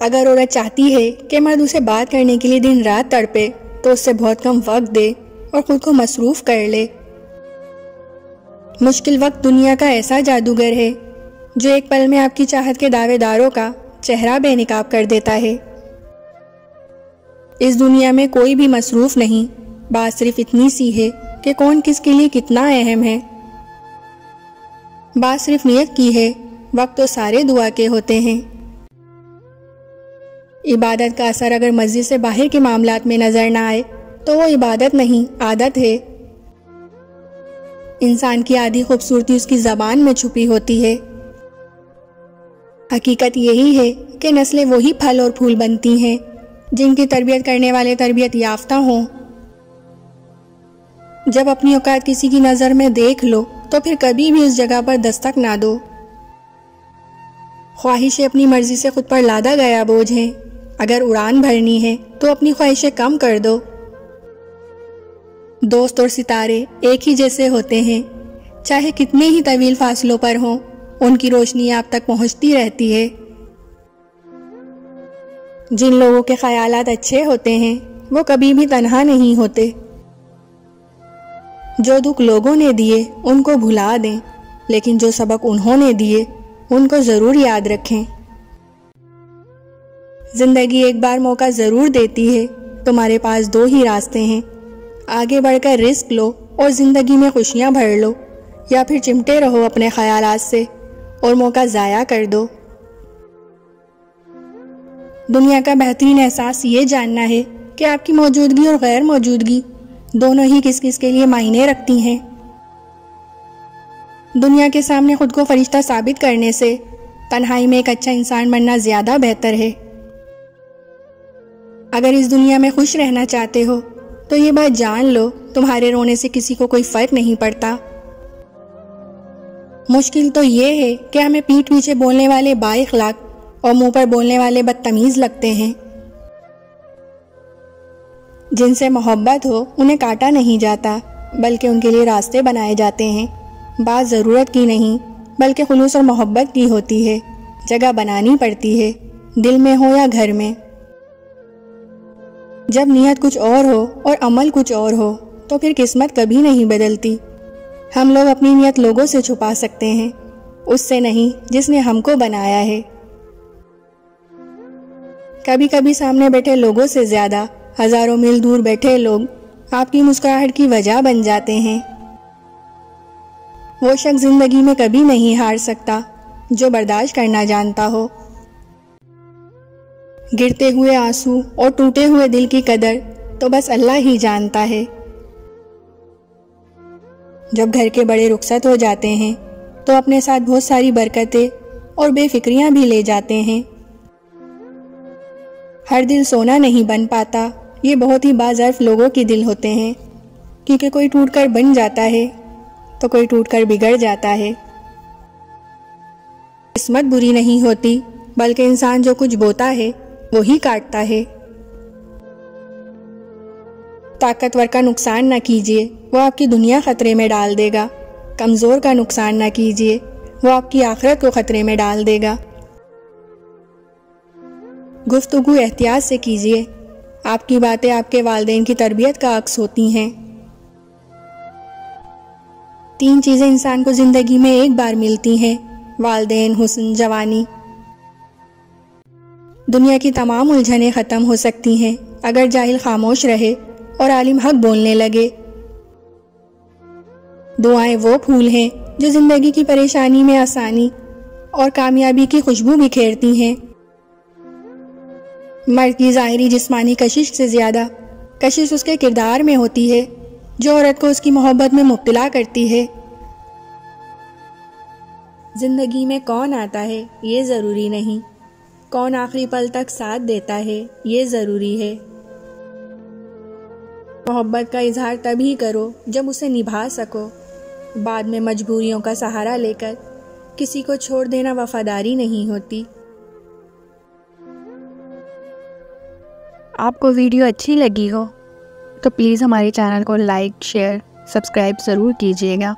अगर औरत चाहती है कि मर्द उसे बात करने के लिए दिन रात तड़पे तो उससे बहुत कम वक्त दे और खुद को मसरूफ कर ले। मुश्किल वक्त दुनिया का ऐसा जादूगर है जो एक पल में आपकी चाहत के दावेदारों का चेहरा बेनकाब कर देता है। इस दुनिया में कोई भी मसरूफ नहीं, बात सिर्फ इतनी सी है कि कौन किसके लिए कितना अहम है। बात सिर्फ नियत की है, वक्त तो सारे दुआ के होते हैं। इबादत का असर अगर मस्जिद से बाहर के मामलात में नजर ना आए तो वो इबादत नहीं, आदत है। इंसान की आधी खूबसूरती उसकी ज़बान में छुपी होती है। हकीकत यही है कि नस्लें वही फल और फूल बनती हैं जिनकी तरबियत करने वाले तरबियत याफ्ता हों। जब अपनी औकात किसी की नज़र में देख लो तो फिर कभी भी उस जगह पर दस्तक ना दो। ख्वाहिशें अपनी मर्जी से खुद पर लादा गया बोझ हैं। अगर उड़ान भरनी है तो अपनी ख्वाहिशें कम कर दो। दोस्त और सितारे एक ही जैसे होते हैं, चाहे कितने ही तवील फासलों पर हों, उनकी रोशनी आप तक पहुंचती रहती है। जिन लोगों के ख्यालात अच्छे होते हैं वो कभी भी तन्हा नहीं होते। जो दुख लोगों ने दिए उनको भुला दें, लेकिन जो सबक उन्होंने दिए उनको ज़रूर याद रखें। जिंदगी एक बार मौका ज़रूर देती है। तुम्हारे पास दो ही रास्ते हैं, आगे बढ़कर रिस्क लो और ज़िंदगी में खुशियाँ भर लो, या फिर चिमटे रहो अपने ख्यालात से और मौका ज़ाया कर दो। दुनिया का बेहतरीन एहसास ये जानना है कि आपकी मौजूदगी और गैर मौजूदगी दोनों ही किस किस के लिए मायने रखती हैं। दुनिया के सामने खुद को फरिश्ता साबित करने से तन्हाई में एक अच्छा इंसान बनना ज़्यादा बेहतर है। अगर इस दुनिया में खुश रहना चाहते हो तो ये बात जान लो, तुम्हारे रोने से किसी को कोई फर्क नहीं पड़ता। मुश्किल तो ये है कि हमें पीठ पीछे बोलने वाले बाइखलाक और मुंह पर बोलने वाले बदतमीज लगते हैं। जिनसे मोहब्बत हो उन्हें काटा नहीं जाता, बल्कि उनके लिए रास्ते बनाए जाते हैं। बात ज़रूरत की नहीं बल्कि खुलूस और मोहब्बत की होती है। जगह बनानी पड़ती है, दिल में हो या घर में। जब नीयत कुछ और हो और अमल कुछ और हो तो फिर किस्मत कभी नहीं बदलती। हम लोग अपनी नीयत लोगों से छुपा सकते हैं, उससे नहीं जिसने हमको बनाया है। कभी कभी सामने बैठे लोगों से ज़्यादा हजारों मील दूर बैठे लोग आपकी मुस्कुराहट की वजह बन जाते हैं। वो शख्स जिंदगी में कभी नहीं हार सकता जो बर्दाश्त करना जानता हो। गिरते हुए आंसू और टूटे हुए दिल की कदर तो बस अल्लाह ही जानता है। जब घर के बड़े रुखसत हो जाते हैं तो अपने साथ बहुत सारी बरकतें और बेफिक्रियां भी ले जाते हैं। हर दिल सोना नहीं बन पाता, ये बहुत ही बाज़र्फ लोगों के दिल होते हैं, क्योंकि कोई टूटकर बन जाता है तो कोई टूटकर बिगड़ जाता है। किस्मत बुरी नहीं होती, बल्कि इंसान जो कुछ बोता है वो ही काटता है। ताकतवर का नुकसान ना कीजिए, वो आपकी दुनिया खतरे में डाल देगा। कमज़ोर का नुकसान ना कीजिए, वो आपकी आखिरत को खतरे में डाल देगा। गुफ्तगू एहतियात से कीजिए, आपकी बातें आपके वालिदैन की तरबियत का अक्स होती हैं। 3 चीज़ें इंसान को ज़िंदगी में एक बार मिलती हैं, वालिदैन, हुस्न, जवानी। दुनिया की तमाम उलझनें ख़त्म हो सकती हैं अगर जाहिल खामोश रहे और आलिम हक बोलने लगे। दुआएं वो फूल हैं जो ज़िंदगी की परेशानी में आसानी और कामयाबी की खुशबू बिखेरती हैं। मर्द की ज़ाहिरी जिस्मानी कशिश से ज़्यादा कशिश उसके किरदार में होती है, जो औरत को उसकी मोहब्बत में मुब्तला करती है। ज़िंदगी में कौन आता है ये ज़रूरी नहीं, कौन आखिरी पल तक साथ देता है ये ज़रूरी है। मोहब्बत का इजहार तभी करो जब उसे निभा सको। बाद में मजबूरियों का सहारा लेकर किसी को छोड़ देना वफादारी नहीं होती। आपको वीडियो अच्छी लगी हो तो प्लीज़ हमारे चैनल को लाइक, शेयर, सब्सक्राइब ज़रूर कीजिएगा।